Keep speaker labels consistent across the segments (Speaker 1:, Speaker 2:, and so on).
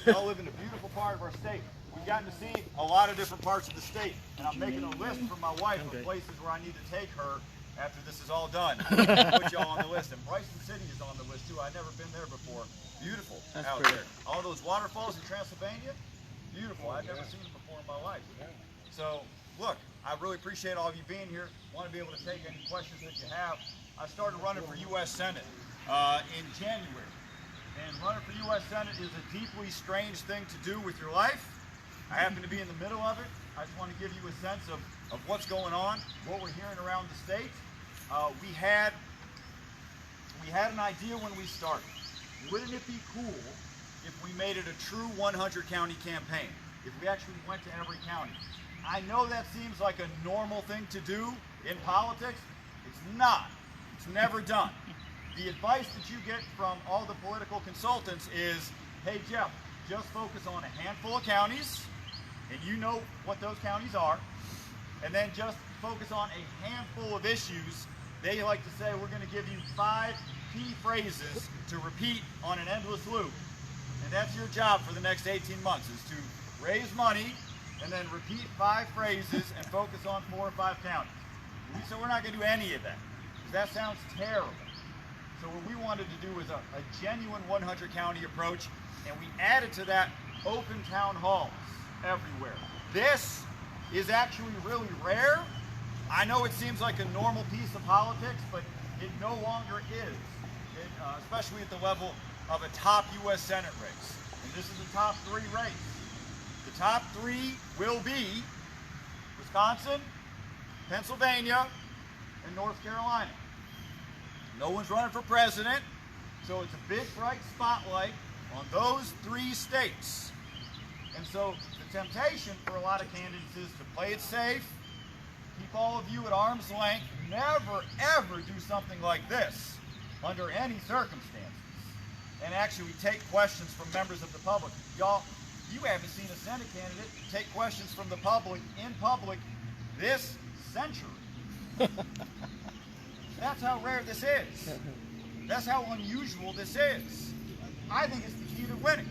Speaker 1: Y'all live in a beautiful part of our state. We've gotten to see a lot of different parts of the state, and I'm making a list for my wife of places where I need to take her after this is all done. Put y'all on the list. And Bryson City is on the list too. I've never been there before. Beautiful out there. All those waterfalls in Transylvania, beautiful. I've never seen them before in my life. So, look, I really appreciate all of you being here. Want to be able to take any questions that you have. I started running for U.S. Senate in January. And running for U.S. Senate is a deeply strange thing to do with your life. I happen to be in the middle of it. I just want to give you a sense of what's going on, what we're hearing around the state. We had an idea when we started. Wouldn't it be cool if we made it a true 100 county campaign? If we actually went to every county? I know that seems like a normal thing to do in politics. It's not. It's never done. The advice that you get from all the political consultants is, hey Jeff, just focus on a handful of counties, and you know what those counties are, and then just focus on a handful of issues. They like to say, we're going to give you 5 key phrases to repeat on an endless loop. And that's your job for the next 18 months, is to raise money and then repeat 5 phrases and focus on 4 or 5 counties. So we're not going to do any of that, because that sounds terrible. So what we wanted to do was a genuine 100 county approach, and we added to that open town halls everywhere. This is actually really rare. I know it seems like a normal piece of politics, but it no longer is, especially at the level of a top U.S. Senate race. And this is a top 3 race. The top 3 will be Wisconsin, Pennsylvania, and North Carolina. No one's running for president, so it's a big, bright spotlight on those 3 states. And so the temptation for a lot of candidates is to play it safe, keep all of you at arm's length, never ever do something like this under any circumstances, and actually take questions from members of the public. Y'all, you haven't seen a Senate candidate take questions from the public in public this century. That's how rare this is. That's how unusual this is. I think it's the key to winning.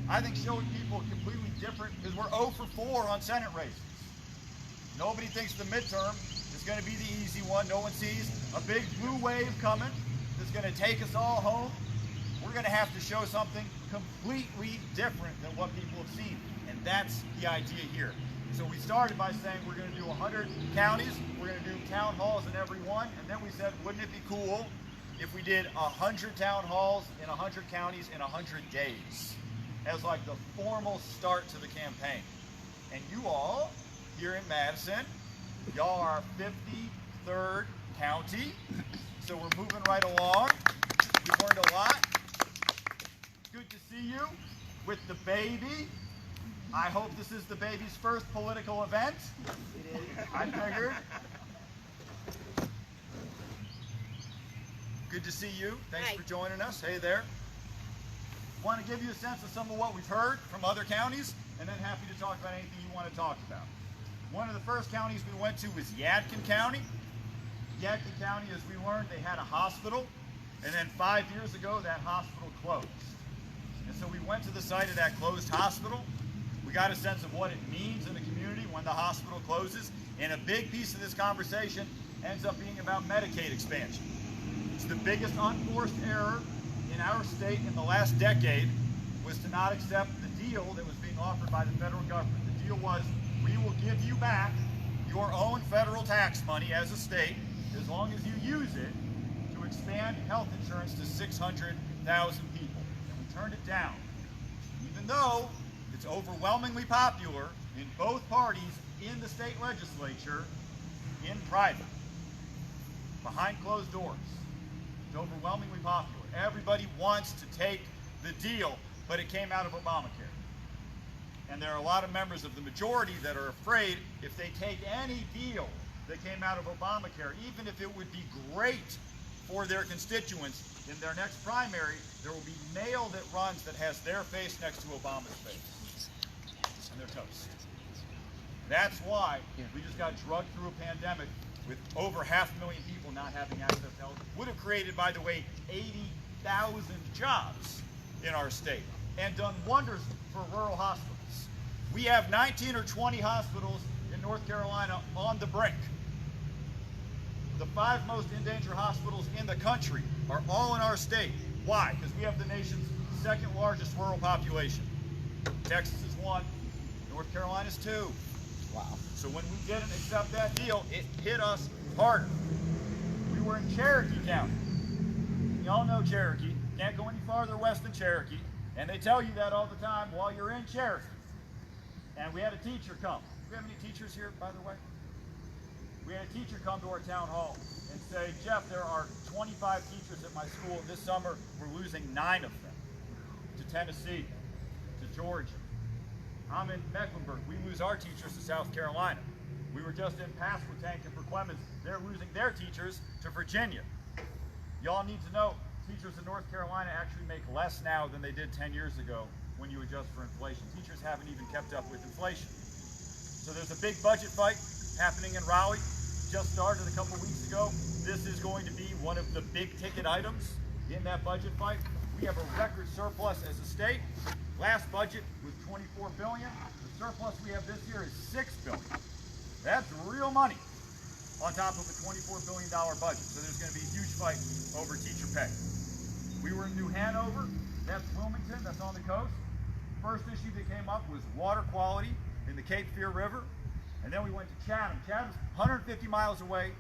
Speaker 1: I think showing people completely different, because we're 0 for 4 on Senate races. Nobody thinks the midterm is going to be the easy one. No one sees a big blue wave coming that's going to take us all home. We're going to have to show something completely different than what people have seen. And that's the idea here. So we started by saying we're going to do 100 counties. We're going to do town halls in every one. And then we said, wouldn't it be cool if we did 100 town halls in 100 counties in 100 days as like the formal start to the campaign? And you all here in Madison, y'all are our 53rd county, so we're moving right along. We've learned a lot. Good to see you with the baby. I hope this is the baby's first political event. It is. I figured. Good to see you. Thanks for joining us. Hey there. Want to give you a sense of some of what we've heard from other counties, and then happy to talk about anything you want to talk about. One of the first counties we went to was Yadkin County. Yadkin County, as we learned, they had a hospital, and then 5 years ago that hospital closed. And so we went to the site of that closed hospital. We got a sense of what it means in the community when the hospital closes, and a big piece of this conversation ends up being about Medicaid expansion. It's the biggest unforced error in our state in the last decade, was to not accept the deal that was being offered by the federal government. The deal was, we will give you back your own federal tax money as a state as long as you use it to expand health insurance to 600,000 people. And we turned it down, even though it's overwhelmingly popular in both parties in the state legislature, in private, behind closed doors. It's overwhelmingly popular. Everybody wants to take the deal, but it came out of Obamacare. And there are a lot of members of the majority that are afraid if they take any deal that came out of Obamacare, even if it would be great for their constituents, in their next primary, there will be mail that runs that has their face next to Obama's face. And they're toast. That's why we just got drugged through a pandemic with over 500,000 people not having access to health. Would have created, by the way, 80,000 jobs in our state. and done wonders for rural hospitals. We have 19 or 20 hospitals in North Carolina on the brink. The 5 most endangered hospitals in the country are all in our state. Why? Because we have the nation's 2nd largest rural population. Texas is 1, North Carolina is 2.
Speaker 2: Wow.
Speaker 1: So when we didn't accept that deal, it hit us harder. We were in Cherokee County. Y'all know Cherokee. Can't go any farther west than Cherokee. And they tell you that all the time while you're in Cherokee. And we had a teacher come. Do we have any teachers here, by the way? We had a teacher come to our town hall and say, Jeff, there are 25 teachers at my school. This summer, we're losing 9 of them to Tennessee, to Georgia. I'm in Mecklenburg. We lose our teachers to South Carolina. We were just in Pasquotank and for Clemens. They're losing their teachers to Virginia. Y'all need to know, teachers in North Carolina actually make less now than they did 10 years ago when you adjust for inflation. Teachers haven't even kept up with inflation. So there's a big budget fight happening in Raleigh. Just started a couple weeks ago. This is going to be one of the big ticket items in that budget fight. We have a record surplus as a state. Last budget was $24 billion. The surplus we have this year is $6 billion. That's real money on top of a $24 billion budget. So there's going to be a huge fight over teacher pay. We were in New Hanover. That's Wilmington. That's on the coast. First issue that came up was water quality in the Cape Fear River. And then we went to Chatham. Chatham's 150 miles away,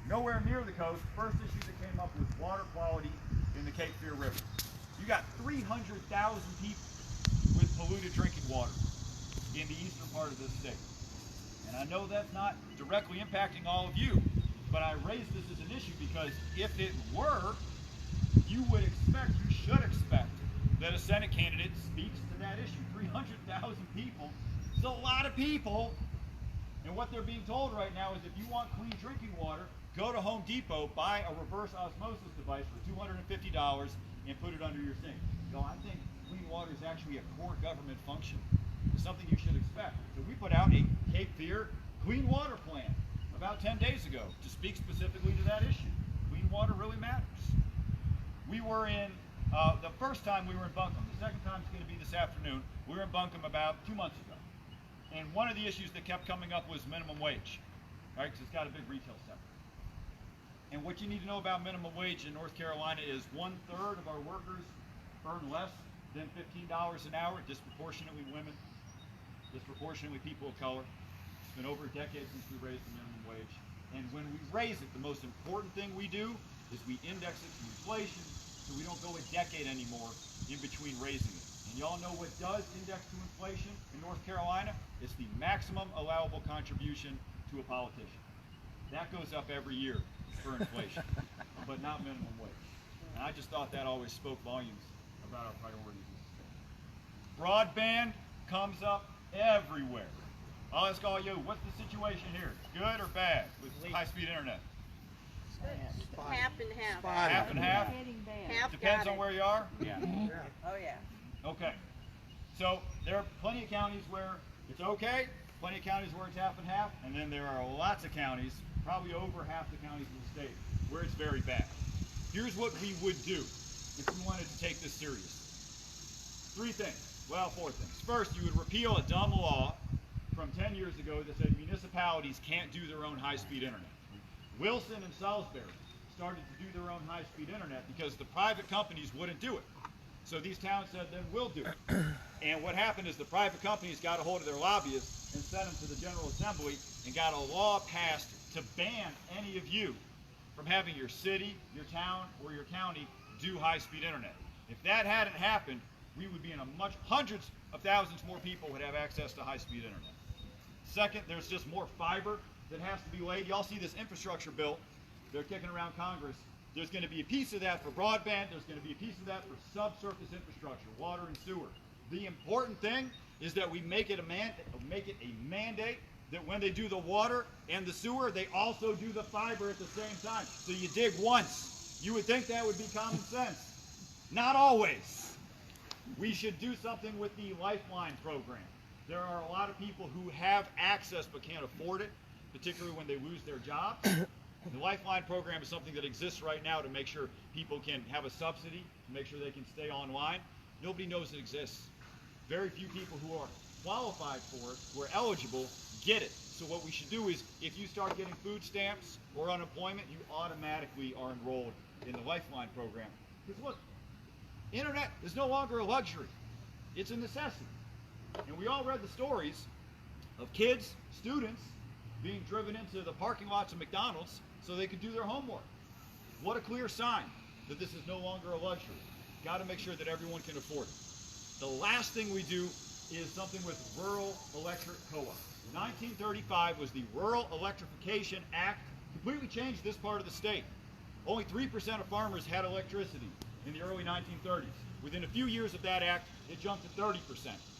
Speaker 1: nowhere near the coast. First issue that came up was water quality in the Cape Fear River. You got 300,000 people with polluted drinking water in the eastern part of this state. And I know that's not directly impacting all of you, but I raised this as an issue because if it were, you would expect, you should expect, that a Senate candidate speaks to that issue. 300,000 people is a lot of people. And what they're being told right now is if you want clean drinking water, go to Home Depot, buy a reverse osmosis device for $250 and put it under your sink. You know, I think clean water is actually a core government function. It's something you should expect. So we put out a Cape Fear clean water plan about 10 days ago to speak specifically to that issue. Clean water really matters. We were in, the first time we were in Buncombe, the second time is going to be this afternoon. We were in Buncombe about 2 months ago. And one of the issues that kept coming up was minimum wage, right? Because it's got a big retail sector. And what you need to know about minimum wage in North Carolina is 1/3 of our workers earn less than $15 an hour, disproportionately women, disproportionately people of color. It's been over a decade since we raised the minimum wage. And when we raise it, the most important thing we do is we index it to inflation, so we don't go a decade anymore in between raising it. And y'all know what does index to inflation in North Carolina? It's the maximum allowable contribution to a politician. That goes up every year for inflation, but not minimum wage. And I just thought that always spoke volumes about our priorities in the state. Broadband comes up everywhere. I'll ask all you, what's the situation here? Good or bad with high-speed internet?
Speaker 3: Half and half.
Speaker 1: Half and half?
Speaker 3: Half
Speaker 1: Depends
Speaker 3: got
Speaker 1: on
Speaker 3: it.
Speaker 1: where you are?
Speaker 2: Yeah.
Speaker 3: Oh yeah.
Speaker 1: Okay. So there are plenty of counties where it's okay, plenty of counties where it's half and half, and then there are lots of counties, probably over half the counties in the state, where it's very bad. Here's what we would do if we wanted to take this serious. 3 things. Well, 4 things. First, you would repeal a dumb law from 10 years ago that said municipalities can't do their own high-speed internet. Wilson and Salisbury started to do their own high-speed internet because the private companies wouldn't do it. So these towns said, then we'll do it. And what happened is the private companies got a hold of their lobbyists and sent them to the General Assembly and got a law passed to ban any of you from having your city, your town, or your county do high-speed internet. If that hadn't happened, we would be in a hundreds of thousands more people would have access to high-speed internet. Second, there's just more fiber that has to be laid. Y'all see this infrastructure bill they're kicking around Congress. There's going to be a piece of that for broadband. There's going to be a piece of that for subsurface infrastructure, water and sewer. The important thing is that we make it a mandate that when they do the water and the sewer, they also do the fiber at the same time. So you dig once. You would think that would be common sense. Not always. We should do something with the Lifeline program. There are a lot of people who have access but can't afford it, particularly when they lose their jobs. The Lifeline program is something that exists right now to make sure people can have a subsidy, to make sure they can stay online. Nobody knows it exists. Very few people who are qualified for it, who are eligible, get it. So what we should do is, if you start getting food stamps or unemployment, you automatically are enrolled in the Lifeline program. Because look, internet is no longer a luxury. It's a necessity. And we all read the stories of kids, students, being driven into the parking lots of McDonald's so they could do their homework. What a clear sign that this is no longer a luxury. Got to make sure that everyone can afford it. The last thing we do is something with rural electric co-op. 1935 was the Rural Electrification Act. Completely changed this part of the state. Only 3% of farmers had electricity in the early 1930s. Within a few years of that act, it jumped to 30%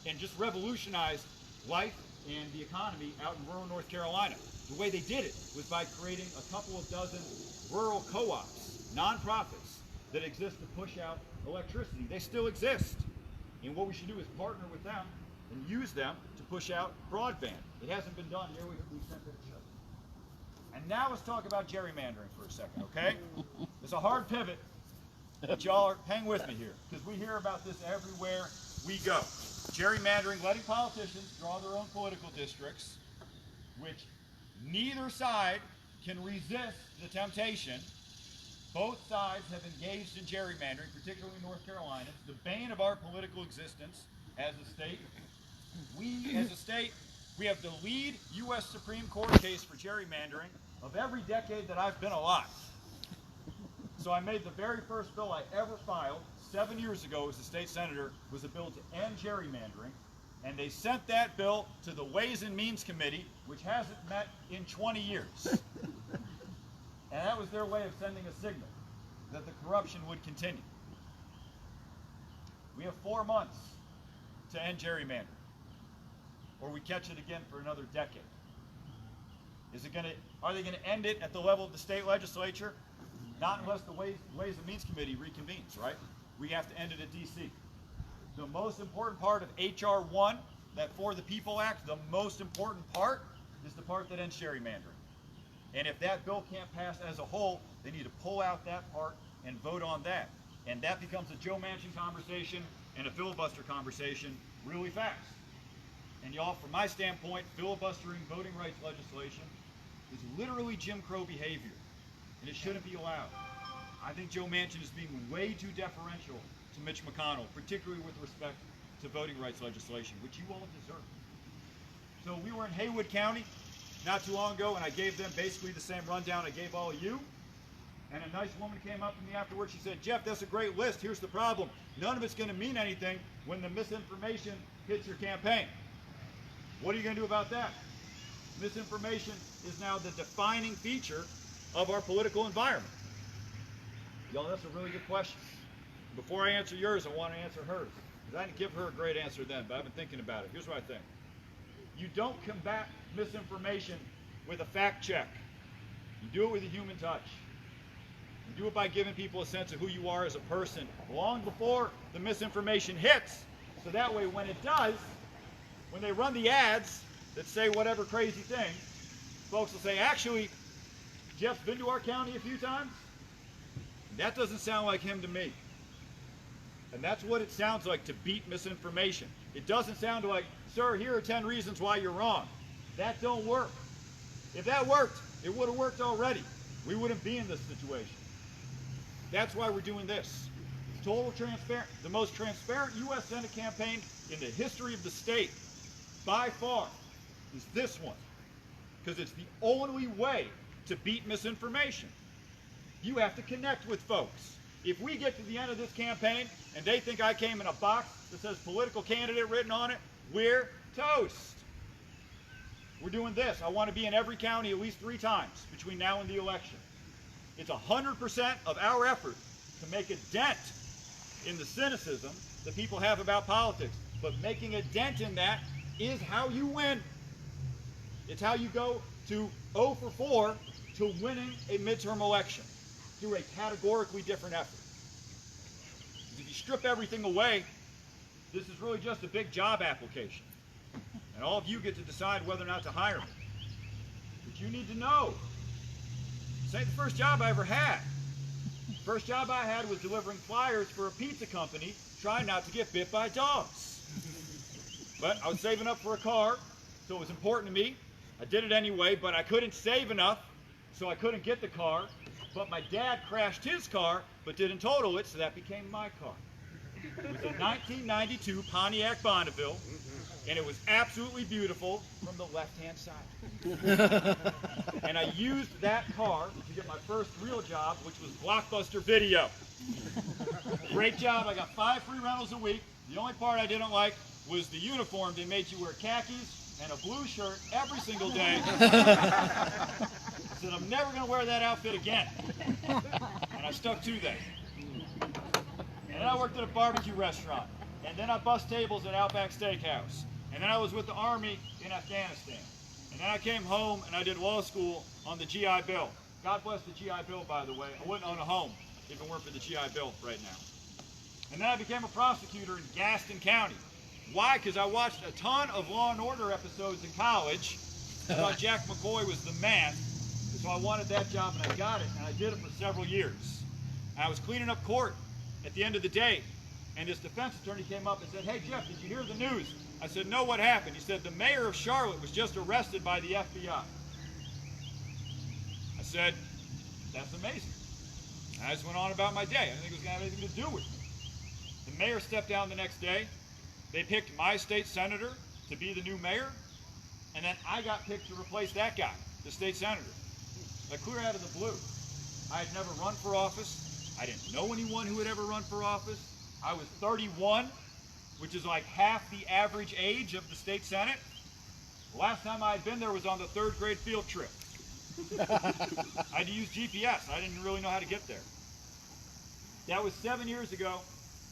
Speaker 1: and just revolutionized life and the economy out in rural North Carolina. The way they did it was by creating a couple of dozen rural co-ops, nonprofits, that exist to push out electricity. They still exist. And what we should do is partner with them and use them to push out broadband. It hasn't been done nearly to the extent that it should. And now let's talk about gerrymandering for a second, okay? It's a hard pivot, but y'all hang with me here, because we hear about this everywhere we go. Gerrymandering, letting politicians draw their own political districts, which neither side can resist the temptation. Both sides have engaged in gerrymandering, particularly in North Carolina. It's the bane of our political existence as a state. We, as a state, we have the lead U.S. Supreme Court case for gerrymandering of every decade that I've been alive. So I made the very first bill I ever filed 7 years ago as a state senator, was a bill to end gerrymandering. And they sent that bill to the Ways and Means Committee, which hasn't met in 20 years. And that was their way of sending a signal that the corruption would continue. We have 4 months to end gerrymandering, or we catch it again for another decade. Are they going to end it at the level of the state legislature? Not unless the Ways and Means Committee reconvenes, right? We have to end it at D.C. The most important part of H.R. 1, that For the People Act, the most important part is the part that ends gerrymandering. And if that bill can't pass as a whole, they need to pull out that part and vote on that. And that becomes a Joe Manchin conversation and a filibuster conversation really fast. And y'all, from my standpoint, filibustering voting rights legislation is literally Jim Crow behavior. And it shouldn't be allowed. I think Joe Manchin is being way too deferential to Mitch McConnell, particularly with respect to voting rights legislation, which you all deserve. So we were in Haywood County not too long ago, and I gave them basically the same rundown I gave all of you. And a nice woman came up to me afterwards. She said, "Jeff, that's a great list. Here's the problem. None of it's going to mean anything when the misinformation hits your campaign. What are you going to do about that?" Misinformation is now the defining feature of our political environment. Y'all, that's a really good question. Before I answer yours, I want to answer hers. Because I didn't give her a great answer then, but I've been thinking about it. Here's what I think. You don't combat misinformation with a fact check. You do it with a human touch. You do it by giving people a sense of who you are as a person long before the misinformation hits. So that way, when it does, when they run the ads that say whatever crazy thing, folks will say, "Actually, Jeff's been to our county a few times. That doesn't sound like him to me." And that's what it sounds like to beat misinformation. It doesn't sound like, "Sir, here are 10 reasons why you're wrong." That don't work. If that worked, it would have worked already. We wouldn't be in this situation. That's why we're doing this. It's total transparent. The most transparent U.S. Senate campaign in the history of the state, by far, is this one. Because it's the only way to beat misinformation. You have to connect with folks. If we get to the end of this campaign and they think I came in a box that says political candidate written on it, we're toast. We're doing this. I want to be in every county at least 3 times between now and the election. It's 100% of our effort to make a dent in the cynicism that people have about politics. But making a dent in that is how you win. It's how you go to 0 for 4 to winning a midterm election through a categorically different effort. If you strip everything away, this is really just a big job application. And all of you get to decide whether or not to hire me. But you need to know, this ain't the first job I ever had. The first job I had was delivering flyers for a pizza company try not to get bit by dogs. But I was saving up for a car, so it was important to me. I did it anyway, but I couldn't save enough, so I couldn't get the car. But my dad crashed his car, but didn't total it, so that became my car. It was a 1992 Pontiac Bonneville, and it was absolutely beautiful from the left-hand side. And I used that car to get my first real job, which was Blockbuster Video. Great job. I got 5 free rentals a week. The only part I didn't like was the uniform. They made you wear khakis and a blue shirt every single day. I said, I'm never going to wear that outfit again. And I stuck to that. And then I worked at a barbecue restaurant. And then I bussed tables at Outback Steakhouse. And then I was with the Army in Afghanistan. And then I came home and I did law school on the GI Bill. God bless the GI Bill, by the way. I wouldn't own a home if it weren't for the GI Bill right now. And then I became a prosecutor in Gaston County. Why? Because I watched a ton of Law and Order episodes in college. I thought Jack McCoy was the man. So I wanted that job and I got it. And I did it for several years. And I was cleaning up court at the end of the day. And this defense attorney came up and said, hey, Jeff, did you hear the news? I said, no, what happened? He said, the mayor of Charlotte was just arrested by the FBI. I said, that's amazing. And I just went on about my day. I didn't think it was going to have anything to do with it. The mayor stepped down the next day. They picked my state senator to be the new mayor. And then I got picked to replace that guy, the state senator. Like clear out of the blue. I had never run for office. I didn't know anyone who had ever run for office. I was 31, which is like half the average age of the state senate. The last time I had been there was on the 3rd grade field trip. I had to use GPS. I didn't really know how to get there. That was 7 years ago.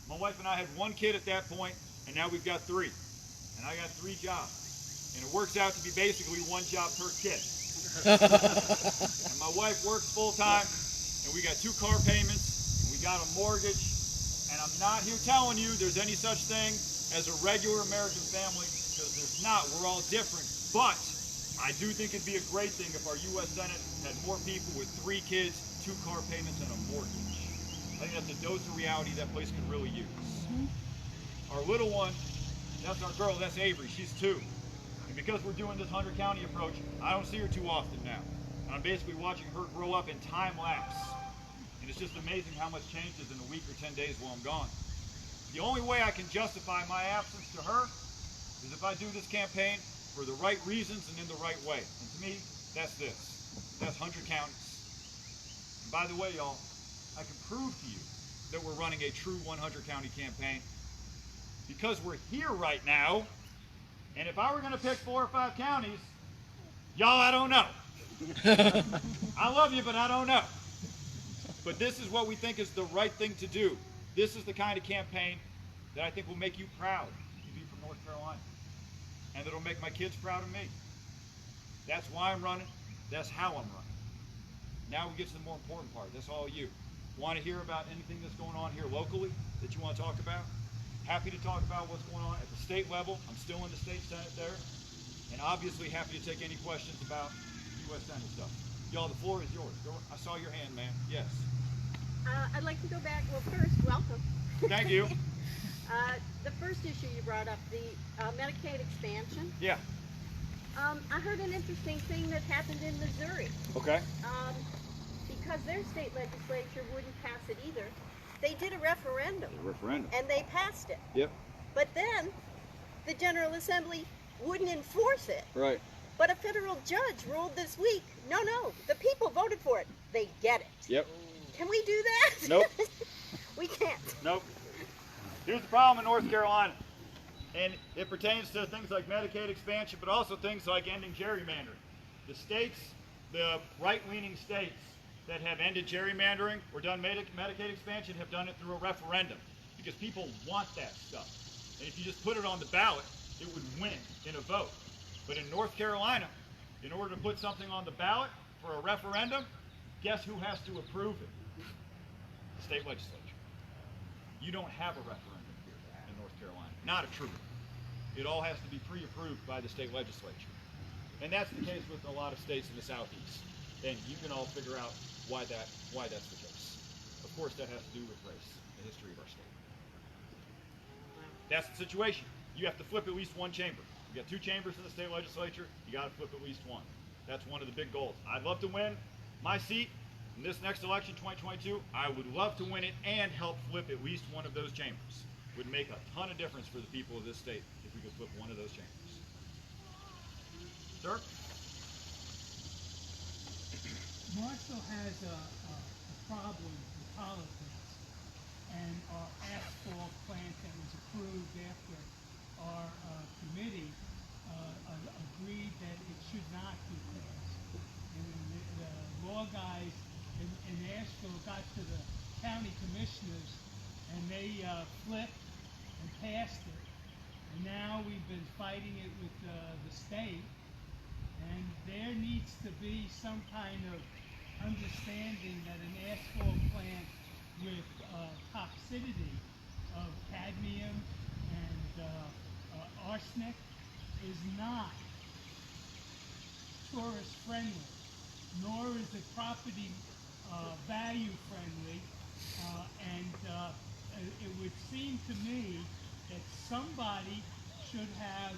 Speaker 1: My wife and I had 1 kid at that point, and now we've got 3. And I got 3 jobs. And it works out to be basically 1 job per kid. And my wife works full time, and we got 2 car payments, and we got a mortgage. And I'm not here telling you there's any such thing as a regular American family, because there's not. We're all different. But I do think it'd be a great thing if our U.S. Senate had more people with 3 kids, 2 car payments, and a mortgage. I think that's a dose of reality that place could really use. Our little one, that's our girl, that's Avery. She's 2. And because we're doing this 100-county approach, I don't see her too often now. And I'm basically watching her grow up in time lapse. And it's just amazing how much changes in a week or 10 days while I'm gone. The only way I can justify my absence to her is if I do this campaign for the right reasons and in the right way. And to me, that's this. That's 100 counties. And by the way, y'all, I can prove to you that we're running a true 100-county campaign because we're here right now. And if I were going to pick 4 or 5 counties, y'all, I don't know. I love you, but I don't know. But this is what we think is the right thing to do. This is the kind of campaign that I think will make you proud to be from North Carolina. And that'll make my kids proud of me. That's why I'm running. That's how I'm running. Now we get to the more important part. That's all you. Want to hear about anything that's going on here locally that you want to talk about? Happy to talk about what's going on at the state level. I'm still in the state senate there. And obviously happy to take any questions about U.S. Senate stuff. Y'all, the floor is yours. I saw your hand, man. Yes.
Speaker 3: I'd like to go back. Well, first, welcome.
Speaker 1: Thank you.
Speaker 3: The first issue you brought up, the Medicaid expansion.
Speaker 1: Yeah.
Speaker 3: I heard an interesting thing that happened in Missouri.
Speaker 1: Okay.
Speaker 3: Because their state legislature wouldn't pass it either, they did a referendum. And they passed it.
Speaker 1: Yep.
Speaker 3: But then the General Assembly wouldn't enforce it.
Speaker 1: Right.
Speaker 3: But a federal judge ruled this week, no, the people voted for it. They get it.
Speaker 1: Yep.
Speaker 3: Can we do that?
Speaker 1: Nope.
Speaker 3: We can't.
Speaker 1: Nope. Here's the problem in North Carolina. And it pertains to things like Medicaid expansion, but also things like ending gerrymandering. The states, the right-leaning states that have ended gerrymandering or done Medicaid expansion have done it through a referendum because people want that stuff. And if you just put it on the ballot, it would win in a vote. But in North Carolina, in order to put something on the ballot for a referendum, guess who has to approve it? The state legislature. You don't have a referendum here in North Carolina. Not a true one. It all has to be pre-approved by the state legislature. And that's the case with a lot of states in the Southeast. And you can all figure out why that's the case. Of course, that has to do with race, the history of our state. That's the situation. You have to flip at least one chamber. You got 2 chambers in the state legislature, you got to flip at least one. That's one of the big goals. I'd love to win my seat in this next election, 2022. I would love to win it and help flip at least one of those chambers. Would make a ton of difference for the people of this state if we could flip one of those chambers. Sir?
Speaker 2: Marshall has a problem with politics, and our asphalt plant that was approved after our committee agreed that it should not be passed. And the law guys in Asheville got to the county commissioners, and they flipped and passed it. And now we've been fighting it with the state, and there needs to be some kind of understanding that an asphalt plant with toxicity of cadmium and arsenic is not tourist friendly, nor is it property value friendly, and it would seem to me that somebody should have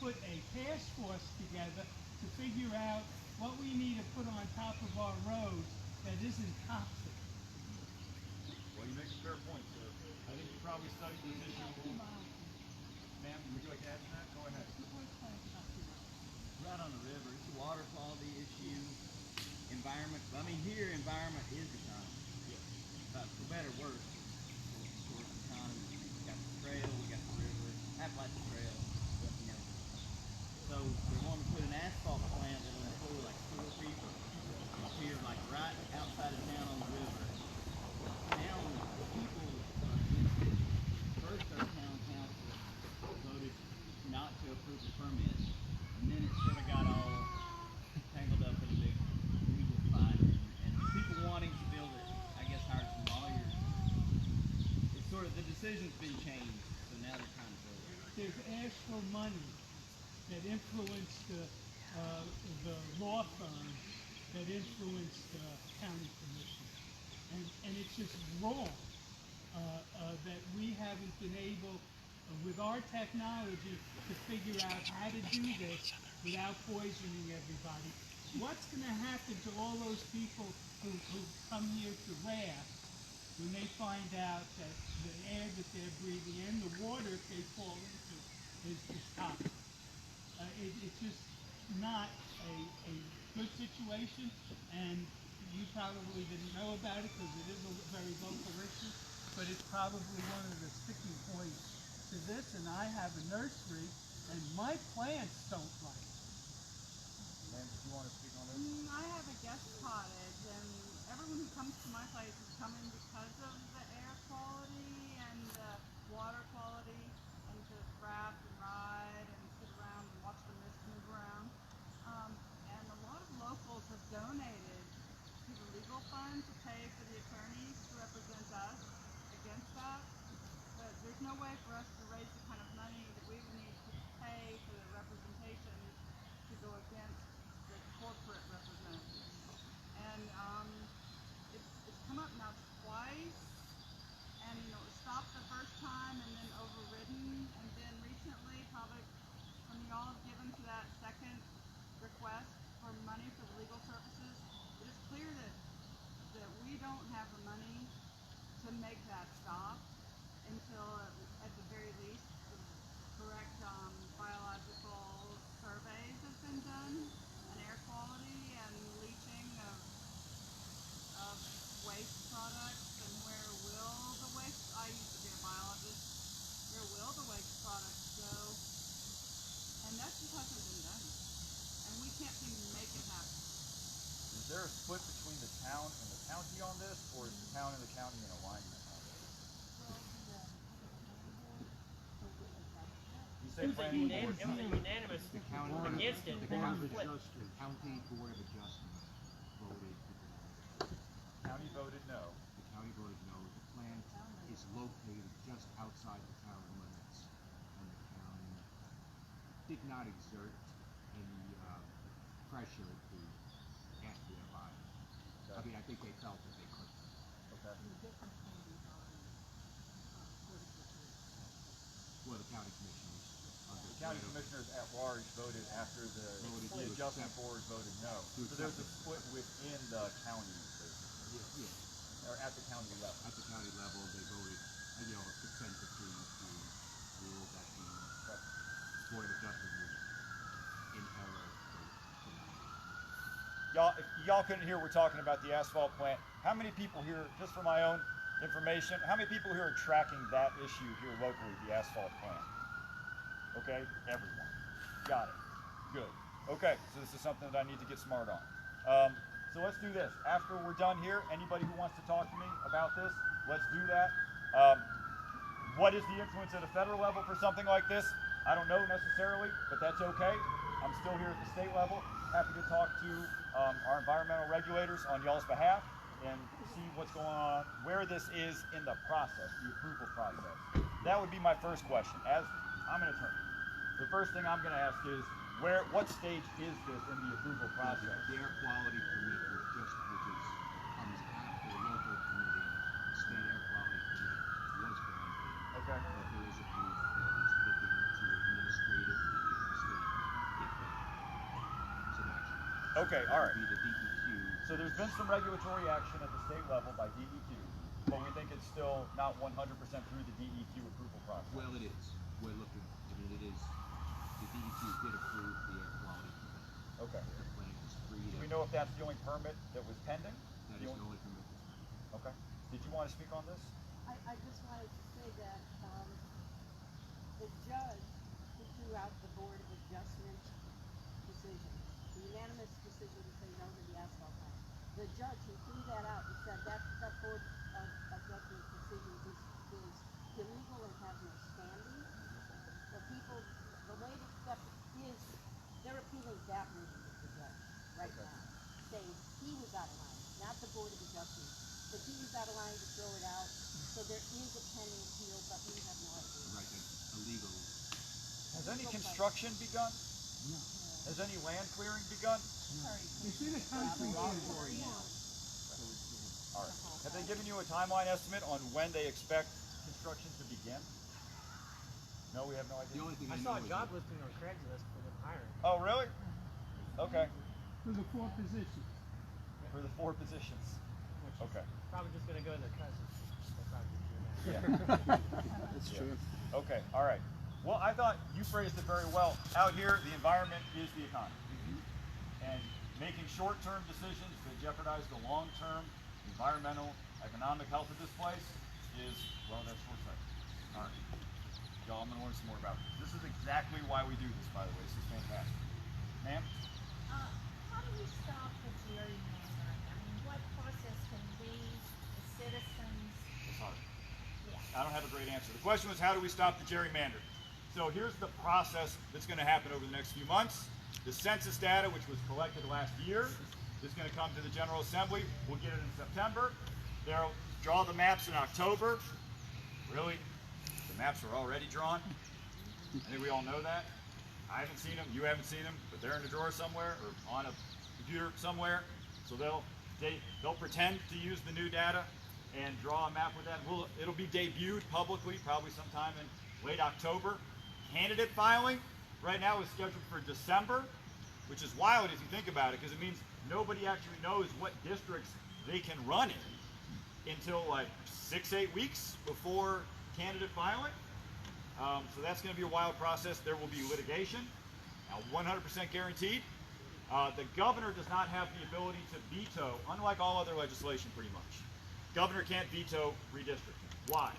Speaker 2: put a task force together to figure out what we need to put on top of our roads that isn't toxic.
Speaker 1: Well, you make a fair point, sir. I think you probably studied this issue. Ma'am, would you like to add to that? Go ahead.
Speaker 4: Right on the river. It's a water quality issue, environment. I mean, here, environment is economy.
Speaker 1: Yes.
Speaker 4: For better or worse, it's of course economy. We got the trail, we got the river, Appalachian Trail, you know. So they want to put an asphalt plant that will employ like 4 people up here, like right outside of town on the river. Now the people are against it. First, our town council voted not to approve the permit, and then it sort of got all tangled up in a big legal fight. And people wanting to build it, I guess, hired some lawyers. It's sort of, the decision's been changed, so now they're trying to build it.
Speaker 2: There's Asheville money that influenced the law firm that influenced the county commission. And it's just wrong that we haven't been able, with our technology, to figure out how to do this without poisoning everybody. What's going to happen to all those people who come here to raft when they find out that the air that they're breathing and the water they fall into is toxic? It's just not a good situation, and you probably didn't know about it because it is a very local issue, but it's probably one of the sticking points to this. And I have a nursery, and my plants don't like it.
Speaker 1: Ma'am, do you want to speak on this?
Speaker 5: I have a guest cottage, and everyone who comes to my place is coming because of the air quality and the water quality, and to raft and ride and sit around and watch the mist move around. And a lot of locals have donated to the legal fund to pay for the attorneys to represent us against that. But there's no way for us to raise the kind of money that we would need to pay for the representation to go against the corporate representatives. And it's come up now twice, and it was stopped the first time and then overridden, and then recently, probably when y'all have given to that second request for money for the legal services, it is clear that we don't have the money to make that stop until, at the very least, the correct biological surveys have been done, and air quality and leaching of waste products, and where will the waste, I used to be a biologist, where will the waste products go? And that just hasn't been done. And we can't seem to make it happen.
Speaker 1: Is there a split between the town and the county on this, or is the town and the county in alignment on this? You say planning board.
Speaker 6: It was unanimous against it.
Speaker 7: The county board of adjustment voted to deny.
Speaker 1: County voted no.
Speaker 7: The county voted no. The plant is located just outside the town limits, and the county did not exert any pressure to get the buy. I mean, I think they felt that they couldn't.
Speaker 1: Okay.
Speaker 7: Well, the county commissioners.
Speaker 1: The county commissioners at large voted after the adjustment board voted no. So there's a split within the county, basically.
Speaker 7: Yeah.
Speaker 1: Or at the county level.
Speaker 7: At the county level, they voted, a consent decree to rule that the board of adjustment was in error for not.
Speaker 1: If y'all couldn't hear, we're talking about the asphalt plant. How many people here, just for my own information, how many people here are tracking that issue here locally, the asphalt plant? Okay, everyone. Got it. Good. Okay, so this is something that I need to get smart on. So let's do this. After we're done here, anybody who wants to talk to me about this, let's do that. What is the influence at a federal level for something like this? I don't know necessarily, but that's okay. I'm still here at the state level. Happy to talk to our environmental regulators on y'all's behalf and see what's going on, where this is in the process, the approval process. That would be my first question. As I'm an attorney, the first thing I'm going to ask is, what stage is this in the approval process?
Speaker 7: The air quality permit was just, comes after the local permitting, state air quality permit was granted.
Speaker 1: Okay.
Speaker 7: But there is a group that is looking to administratively give the state some action.
Speaker 1: Okay, all right.
Speaker 7: Be the DEQ.
Speaker 1: So there's been some regulatory action at the state level by DEQ, but we think it's still not 100% through the DEQ approval process.
Speaker 7: Well, it is. We're looking, it is, the DEQ did approve the air quality permit.
Speaker 1: Okay.
Speaker 7: The plant is free
Speaker 1: Do
Speaker 7: to.
Speaker 1: we know if that's the only permit that was pending?
Speaker 7: That is the only permit that's pending.
Speaker 1: Okay. Did you want to speak on this?
Speaker 3: I just wanted to say that the judge who threw out the Board of Adjustment decision, the unanimous decision to say no to the asphalt plant, the judge who threw that out and said that Board of Adjustment decision is illegal and has no standing. The people, the way that is, they're appealing that ruling of the judge right now, saying he was out of line, not the Board of Adjustment, but he was out of line to throw it out. So there is a pending appeal, but we have no idea.
Speaker 7: Right, that's illegal.
Speaker 1: Has any construction begun?
Speaker 7: No.
Speaker 1: Has any land clearing begun?
Speaker 2: It's in a country area.
Speaker 1: All right. Have they given you a timeline estimate on when they expect construction to begin? No, we have no idea.
Speaker 7: The only thing
Speaker 6: I
Speaker 7: I
Speaker 6: saw
Speaker 7: know
Speaker 6: a
Speaker 7: is
Speaker 6: job
Speaker 7: that
Speaker 6: listing on Craigslist for them hiring.
Speaker 1: Oh, really? Okay.
Speaker 2: For the 4 positions.
Speaker 1: For the 4 positions. Okay.
Speaker 6: Probably just gonna go to their cousins. They'll probably just do that.
Speaker 1: Yeah.
Speaker 8: That's true.
Speaker 1: Okay, all right. Well, I thought you phrased it very well. Out here, the environment is the economy. And making short-term decisions that jeopardize the long-term environmental, economic health of this place is, well, that's short-sighted. All right. Y'all, I'm going to learn some more about this. This is exactly why we do this, by the way. This is fantastic. Ma'am?
Speaker 9: How do we stop the gerrymandering? I mean, what process can we, the citizens,
Speaker 1: It's hard.
Speaker 9: yeah.
Speaker 1: I don't have a great answer. The question was, how do we stop the gerrymander? So here's the process that's going to happen over the next few months. The census data, which was collected last year, is going to come to the General Assembly. We'll get it in September. They'll draw the maps in October. Really? The maps are already drawn? I think we all know that. I haven't seen them. You haven't seen them, but they're in a drawer somewhere or on a computer somewhere. So they'll pretend to use the new data and draw a map with that. It'll be debuted publicly probably sometime in late October. Candidate filing right now is scheduled for December, which is wild if you think about it, because it means nobody actually knows what districts they can run in until like 6-8 weeks before candidate filing. So that's going to be a wild process. There will be litigation, now 100% guaranteed. The governor does not have the ability to veto, unlike all other legislation pretty much. Governor can't veto redistricting. Why?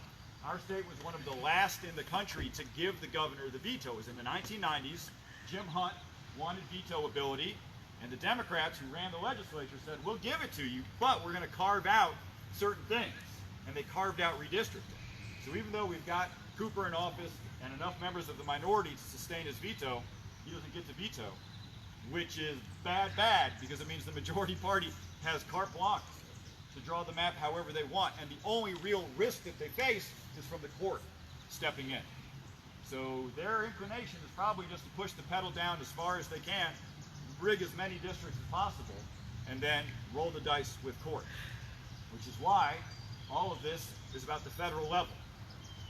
Speaker 1: Our state was one of the last in the country to give the governor the veto. It was in the 1990s. Jim Hunt wanted veto ability, and the Democrats who ran the legislature said, we'll give it to you, but we're going to carve out certain things. And they carved out redistricting. So even though we've got Cooper in office and enough members of the minority to sustain his veto, he doesn't get to veto, which is bad, because it means the majority party has carte blanche to draw the map however they want. And the only real risk that they face is from the court stepping in. So their inclination is probably just to push the pedal down as far as they can, rig as many districts as possible, and then roll the dice with court. Which is why all of this is about the federal level.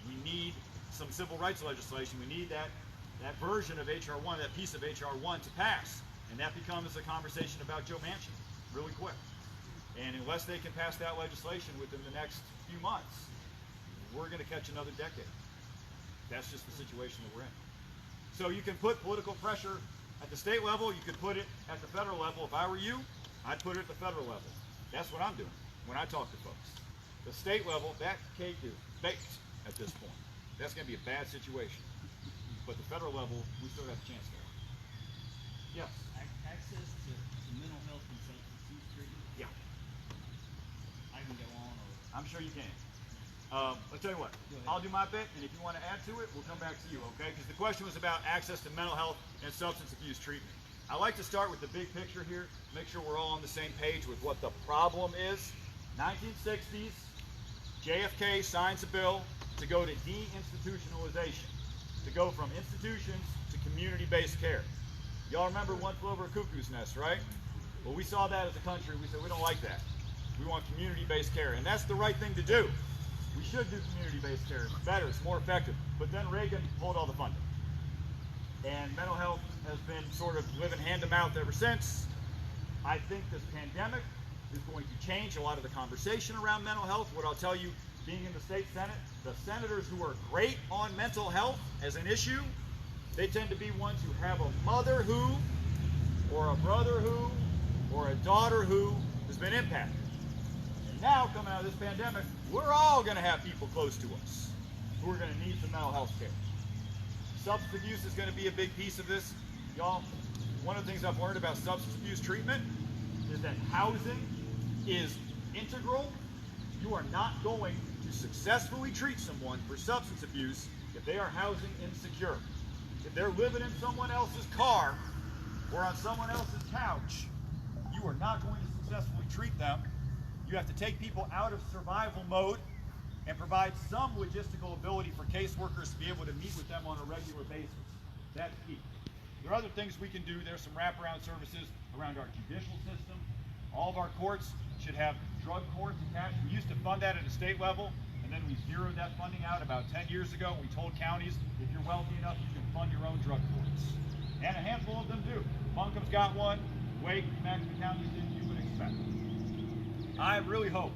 Speaker 1: We need some civil rights legislation. We need that version of HR 1, that piece of HR 1 to pass. And that becomes a conversation about Joe Manchin really quick. And unless they can pass that legislation within the next few months, we're going to catch another decade. That's just the situation that we're in. So you can put political pressure at the state level, you could put it at the federal level. If I were you, I'd put it at the federal level. That's what I'm doing when I talk to folks. The state level, that cake is baked at this point. That's going to be a bad situation. But the federal level, we still have a chance there. Yes?
Speaker 4: Access to mental health and substance use treatment.
Speaker 1: Yeah.
Speaker 4: I can go on, or
Speaker 1: I'm sure you can. I'll tell you what, I'll do my bit, and if you want to add to it, we'll come back to you, okay? Because the question was about access to mental health and substance abuse treatment. I like to start with the big picture here, make sure we're all on the same page with what the problem is. 1960s, JFK signs a bill to go to deinstitutionalization, to go from institutions to community-based care. Y'all remember One Flew Over a Cuckoo's Nest, right? Well, we saw that as a country. We said, we don't like that. We want community-based care, and that's the right thing to do. We should do community-based care. It's better, it's more effective. But then Reagan pulled all the funding. And mental health has been sort of living hand-to-mouth ever since. I think this pandemic is going to change a lot of the conversation around mental health. What I'll tell you, being in the state Senate, the senators who are great on mental health as an issue, they tend to be ones who have a mother who, or a brother who, or a daughter who has been impacted. And now, coming out of this pandemic, we're all going to have people close to us who are going to need some mental health care. Substance abuse is going to be a big piece of this. Y'all, one of the things I've learned about substance abuse treatment is that housing is integral. You are not going to successfully treat someone for substance abuse if they are housing insecure. If they're living in someone else's car or on someone else's couch, you are not going to successfully treat them. You have to take people out of survival mode and provide some logistical ability for caseworkers to be able to meet with them on a regular basis. That's key. There are other things we can do. There's some wraparound services around our judicial system. All of our courts should have drug courts attached. We used to fund that at a state level, and then we zeroed that funding out about 10 years ago. We told counties, if you're wealthy enough, you can fund your own drug courts. And a handful of them do. Buncombe's got one. Wake, Madison counties did, you would expect. I really hope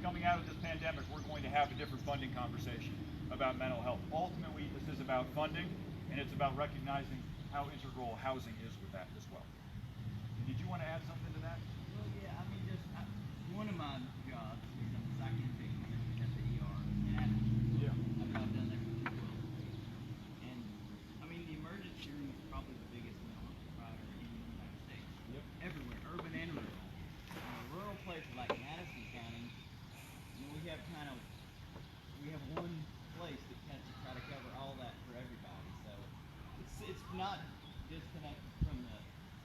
Speaker 1: coming out of this pandemic, we're going to have a different funding conversation about mental health. Ultimately, this is about funding, and it's about recognizing how integral housing is with that as well. Did you want to add something to that?
Speaker 4: well, yeah. I mean, just one of my jobs is I'm a psych intake clinician at the ER in Athens.
Speaker 1: Yeah.
Speaker 4: I've done that for 2 years. And I mean, the emergency room is probably the biggest mental health provider in the United States.
Speaker 1: Yep.
Speaker 4: Everywhere, urban and rural. Rural places like Madison County, we have one place that tends to try to cover all that for everybody. So it's not disconnected from the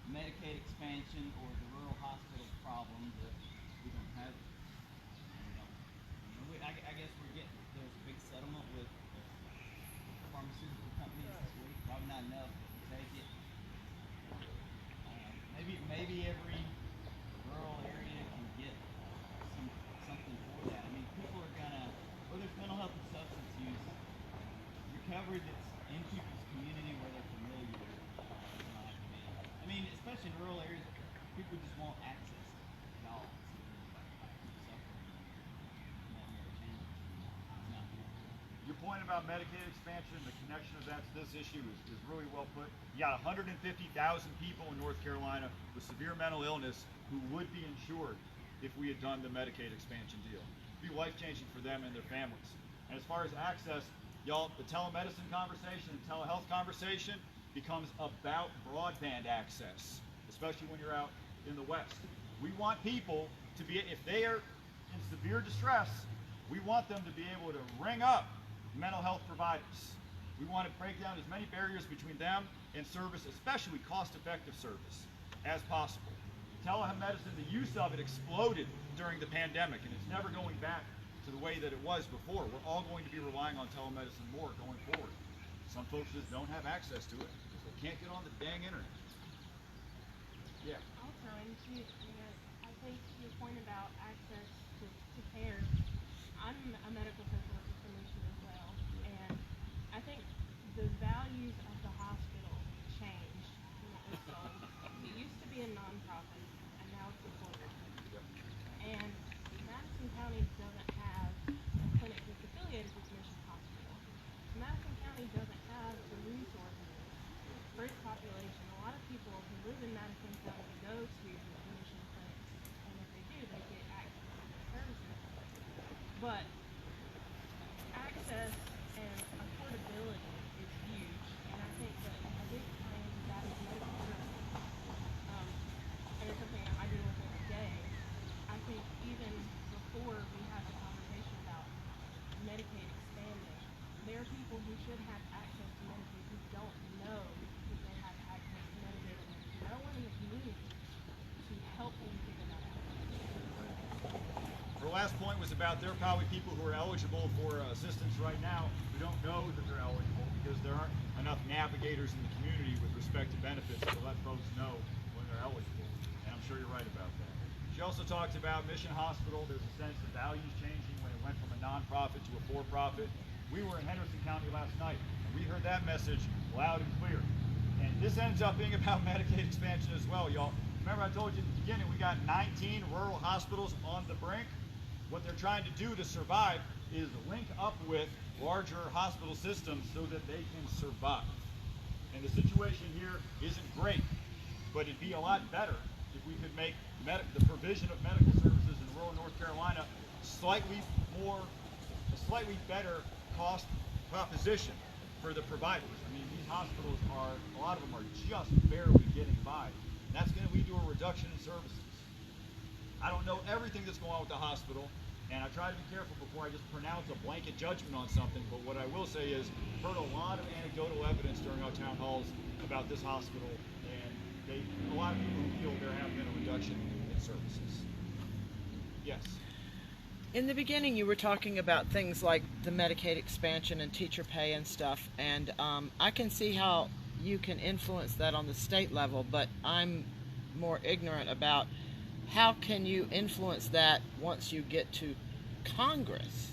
Speaker 4: Medicaid expansion or the rural hospital problems that we don't have. I guess there's a big settlement with pharmaceutical companies this week. Probably not enough, but we take it. Maybe every rural area can get something for that. I mean, people are gonna, whether it's mental health or substance use, recovery that's in people's community where they're familiar with it. I mean, especially in rural areas, people just want access to all.
Speaker 1: Your point about Medicaid expansion, the connection of that to this issue is really well put. You got 150,000 people in North Carolina with severe mental illness who would be insured if we had done the Medicaid expansion deal. It'd be life-changing for them and their families. And as far as access, y'all, the telemedicine conversation and telehealth conversation becomes about broadband access, especially when you're out in the West. We want people to be, if they are in severe distress, we want them to be able to ring up mental health providers. We want to break down as many barriers between them and service, especially cost-effective service, as possible. Telemedicine, the use of it exploded during the pandemic, and it's never going back to the way that it was before. We're all going to be relying on telemedicine more going forward. Some folks just don't have access to it because they can't get on the dang internet. Yeah.
Speaker 3: Also, and I think your point about access to care, I'm a medical social worker clinician as well, and I think
Speaker 8: great population. A lot of people who live in Madison County go to the commission clinics, and if they do, they get access to the services. But access and affordability is huge, and I think that a big plan to that is medical services. And it's something I deal with every day. I think even before we have the conversation about Medicaid expanding, there are people who should have access to Medicaid who don't know that they have access to Medicaid, and there's no one in the community to help them figure that out.
Speaker 1: Her last point was about there are probably people who are eligible for assistance right now who don't know that they're eligible because there aren't enough navigators in the community with respect to benefits to let folks know when they're eligible. And I'm sure you're right about that. She also talked about Mission Hospital. There's a sense of values changing when it went from a nonprofit to a for-profit. We were in Henderson County last night, and we heard that message loud and clear. And this ends up being about Medicaid expansion as well, y'all. Remember I told you at the beginning we got 19 rural hospitals on the brink? What they're trying to do to survive is link up with larger hospital systems so that they can survive. And the situation here isn't great, but it'd be a lot better if we could make the provision of medical services in rural North Carolina a slightly better cost proposition for the providers. I mean, these hospitals a lot of them are just barely getting by. And that's going to lead to a reduction in services. I don't know everything that's going on with the hospital, and I try to be careful before I just pronounce a blanket judgment on something, but what I will say is I've heard a lot of anecdotal evidence during our town halls about this hospital, and a lot of people feel there have been a reduction in services. Yes?
Speaker 10: In the beginning, you were talking about things like the Medicaid expansion and teacher pay and stuff, and I can see how you can influence that on the state level, but I'm more ignorant about how can you influence that once you get to Congress?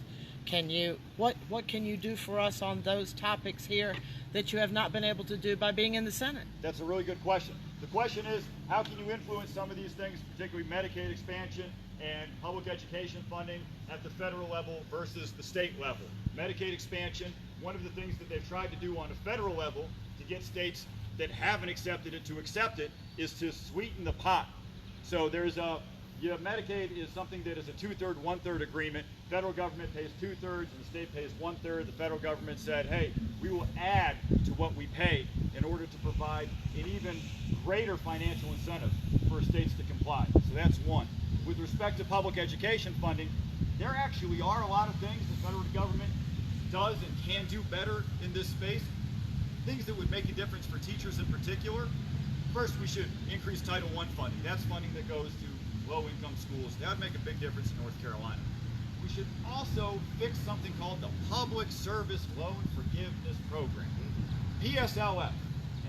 Speaker 10: What can you do for us on those topics here that you have not been able to do by being in the Senate?
Speaker 1: That's a really good question. The question is, how can you influence some of these things, particularly Medicaid expansion and public education funding at the federal level versus the state level? Medicaid expansion, one of the things that they've tried to do on a federal level to get states that haven't accepted it to accept it is to sweeten the pot. So Medicaid is something that is a 2/3, 1/3 agreement. Federal government pays 2/3 and the state pays 1/3. The federal government said, hey, we will add to what we pay in order to provide an even greater financial incentive for states to comply. So that's one. With respect to public education funding, there actually are a lot of things the federal government does and can do better in this space. Things that would make a difference for teachers in particular. First, we should increase Title I funding. That's funding that goes to low-income schools. That would make a big difference in North Carolina. We should also fix something called the Public Service Loan Forgiveness Program, PSLF.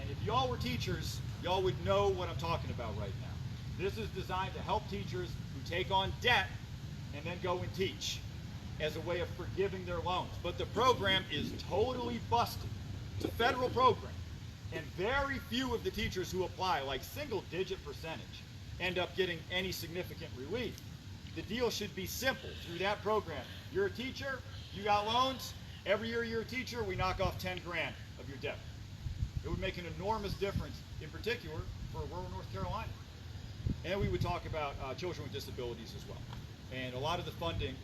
Speaker 1: And if y'all were teachers, y'all would know what I'm talking about right now. This is designed to help teachers who take on debt and then go and teach as a way of forgiving their loans. But the program is totally busted. It's a federal program. And very few of the teachers who apply, like single-digit percentage, end up getting any significant relief. The deal should be simple through that program. You're a teacher, you got loans, every year you're a teacher, we knock off 10 grand of your debt. It would make an enormous difference, in particular, for rural North Carolina. And we would talk about children with disabilities as well. And a lot of the funding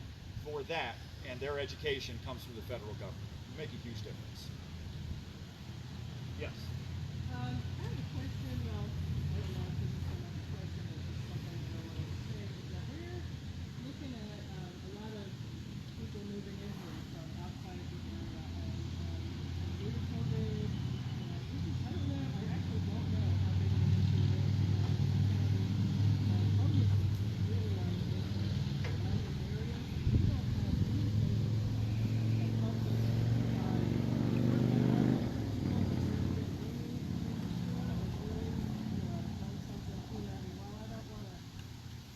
Speaker 1: for that and their education comes from the federal government. It would make a huge difference. Yes?
Speaker 11: I have a question, well, I don't know if this is so much a question or just something I want to say, is that we're looking at a lot of people moving in here from outside of the area, and due to COVID, I don't know, I actually don't know how big of an issue it is in Madison County. Homelessness is really our issue around this area. We don't have anything that helps us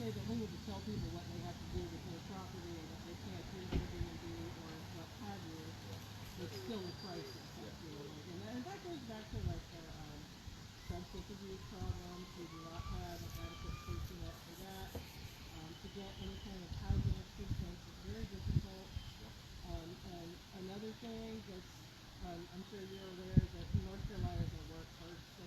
Speaker 11: that we need to tell people what they have to do with their property and what they can't do, Airbnb, or what have you. It's still a crisis, I feel like. And that goes back to like the substance abuse problems. We do not have an adequate safety net for that. To get any kind of housing assistance is very difficult. And another thing that's, I'm sure you're aware that North Carolina is a work first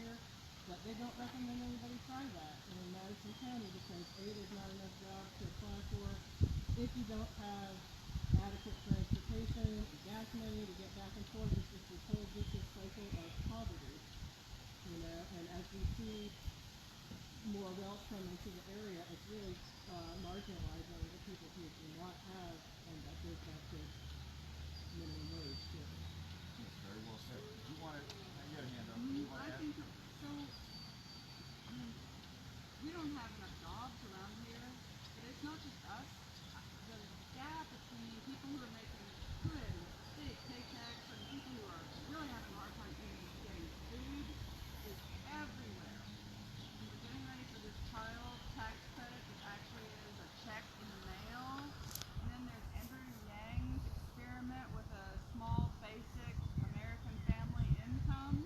Speaker 11: here, but they don't recommend anybody try that in Madison County because A, there's not enough jobs to apply for if you don't have adequate transportation, gas money to get back and forth. It's just this whole vicious cycle of poverty, you know, and as we see more wealth come into the area, it's really marginalizing the people who do not have, and that goes back to minimum wage too.
Speaker 1: That's very well said. Do you want to, you had a hand up. Do you want to
Speaker 5: I
Speaker 1: add?
Speaker 5: think so. I mean, we don't have enough jobs around here, but it's not just us. The gap between people who are making good, big paychecks and people who are really having a hard time getting food is everywhere. And we're getting ready for this child tax credit that actually is a check in the mail. And then there's Andrew Yang's experiment with a small basic American family income.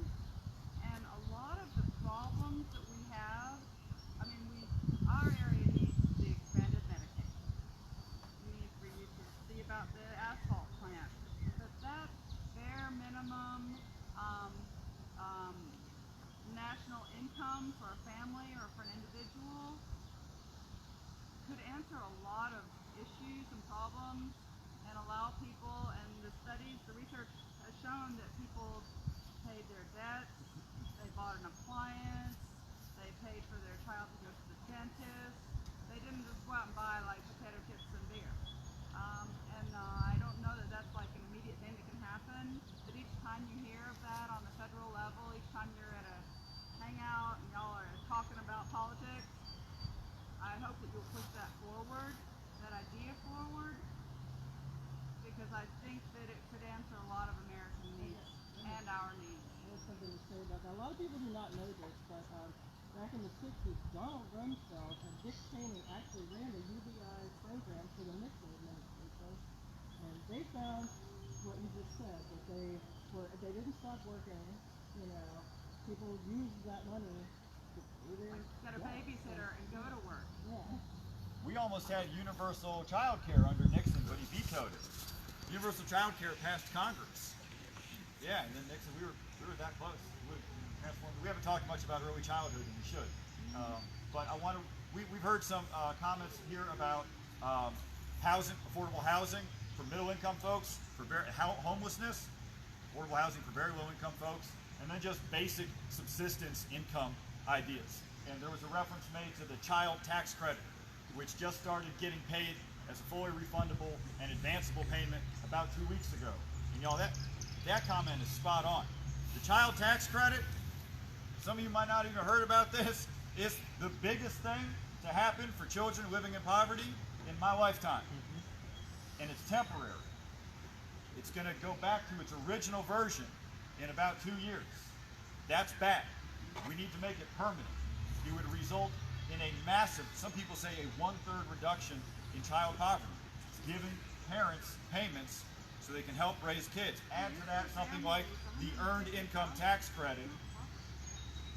Speaker 5: And a lot of the problems that we have, I mean, our area needs the expanded Medicaid. We need for you to see about the asphalt plant. But that bare minimum national income for a family or for an individual could answer a lot of issues and problems and allow people, and the studies, the research has shown that people paid their debts, they bought an appliance, they paid for their child to go to the dentist. They didn't just go out and buy like potato chips and beer. I don't know that that's like an immediate thing that can happen, but each time you hear of that on the federal level, each time you're at a hangout and y'all are talking about politics, I hope that you'll push that forward, that idea forward, because I think that it could answer a lot of American needs and our needs.
Speaker 11: I have something to say about that. A lot of people do not know this, but back in the 60s, Donald Rumsfeld and Dick Cheney actually ran a UBI program for the Nixon administration, and they found what you just said, that they didn't stop working, you know, people used that money to pay their
Speaker 5: Get a babysitter and go to work.
Speaker 11: Yeah.
Speaker 1: We almost had universal child care under Nixon, but he vetoed it. Universal child care passed Congress. Yeah, and then Nixon, we were that close. We haven't talked much about early childhood, and we should. But I want to. We've heard some comments here about housing, affordable housing for middle-income folks, for homelessness, affordable housing for very low-income folks, and then just basic subsistence income ideas. And there was a reference made to the child tax credit, which just started getting paid as a fully refundable and advanceable payment about 2 weeks ago. And y'all, that comment is spot on. The child tax credit, some of you might not even have heard about this, is the biggest thing to happen for children living in poverty in my lifetime. And it's temporary. It's going to go back to its original version in about 2 years. That's bad. We need to make it permanent. It would result in a massive, some people say a 1/3 reduction in child poverty. It's giving parents payments so they can help raise kids. Add to that something like the earned income tax credit.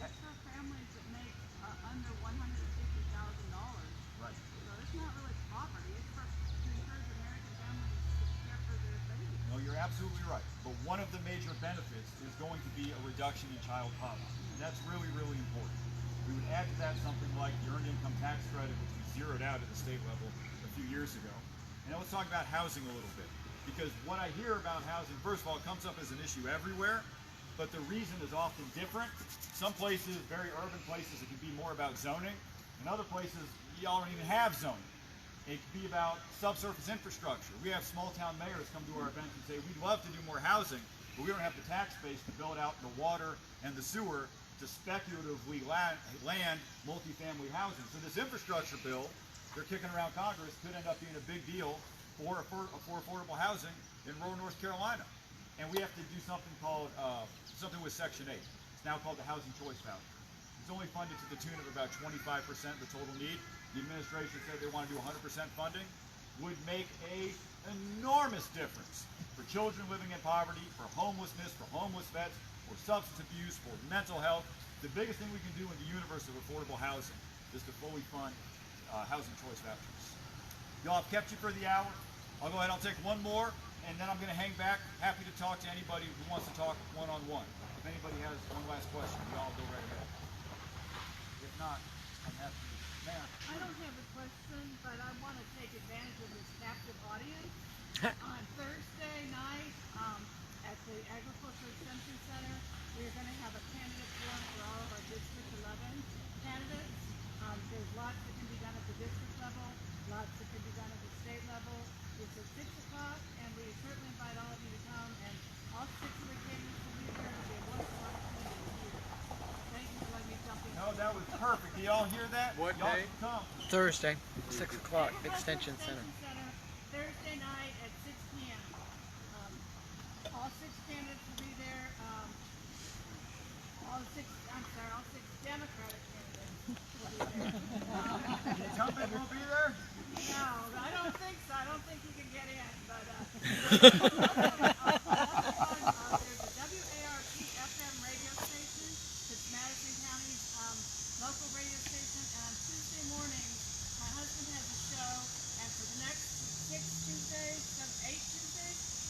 Speaker 5: It's for families that make under $150,000.
Speaker 1: Right.
Speaker 5: So it's not really poverty. It's to encourage American families to care for their babies.
Speaker 1: No, you're absolutely right. But one of the major benefits is going to be a reduction in child poverty. And that's really, really important. We would add to that something like the earned income tax credit, which we zeroed out at the state level a few years ago. And now let's talk about housing a little bit. Because what I hear about housing, first of all, it comes up as an issue everywhere, but the reason is often different. Some places, very urban places, it can be more about zoning. In other places, y'all don't even have zoning. It could be about subsurface infrastructure. We have small town mayors come to our events and say, we'd love to do more housing, but we don't have the tax base to build out the water and the sewer to speculatively land multifamily housing. So this infrastructure bill they're kicking around Congress could end up being a big deal for affordable housing in rural North Carolina. And we have to do something called, something with Section 8. It's now called the Housing Choice Voucher. It's only funded to the tune of about 25% of the total need. The administration said they want to do 100% funding. Would make an enormous difference for children living in poverty, for homelessness, for homeless vets, for substance abuse, for mental health. The biggest thing we can do in the universe of affordable housing is to fully fund housing choice vouchers. Y'all, I've kept you for the hour. I'll go ahead, I'll take one more, and then I'm going to hang back. Happy to talk to anybody who wants to talk one-on-one. If anybody has one last question, we all go right ahead. If not, I'm happy. Mayor.
Speaker 5: I don't have a question, but I want to take advantage of this captive audience. On Thursday night, at the Agriculture Extension Center, we are going to have a candidate forum for all of our District 11 candidates. There's lots that can be done at the district level, lots that can be done at the state level. It's at 6 o'clock, and we certainly invite all of you to come, and all 6 of the candidates will be there. It'll be a wonderful opportunity to hear. Thank you for letting me jump in.
Speaker 1: No, that was perfect. Do y'all hear that?
Speaker 10: What
Speaker 1: y'all
Speaker 10: day?
Speaker 1: should come.
Speaker 10: Thursday, 6 o'clock,
Speaker 5: Agricultural
Speaker 10: Extension Center.
Speaker 5: Thursday night at 6 p.m. All 6 candidates will be there. All 6 Democratic candidates will be there.
Speaker 1: The incumbent will be there?
Speaker 5: No, I don't think so. I don't think he can get in, but there's a WARP FM radio station. It's Madison County's local radio station, and on Tuesday mornings, my husband has a show, and for the next 8 Tuesdays,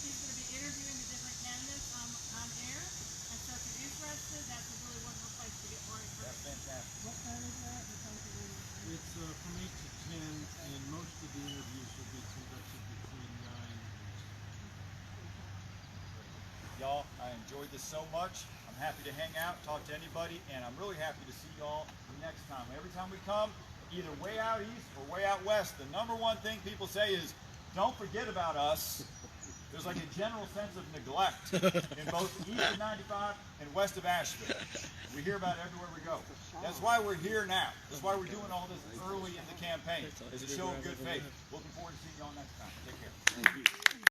Speaker 5: he's going to be interviewing the different candidates on air. And so if you're interested, that's a really wonderful place to get more information.
Speaker 1: That's fantastic.
Speaker 11: What time is that? What time is it?
Speaker 12: It's from 8 to 10, and most of the interviews will be conducted between 9 and
Speaker 1: Y'all, I enjoyed this so much. I'm happy to hang out, talk to anybody, and I'm really happy to see y'all next time. Every time we come, either way out east or way out west, the number one thing people say is, don't forget about us. There's like a general sense of neglect in both east of 95 and west of Asheville. We hear about it everywhere we go. That's why we're here now. That's why we're doing all this early in the campaign. It's a show of good faith. Looking forward to seeing y'all next time. Take care.
Speaker 12: Thank you.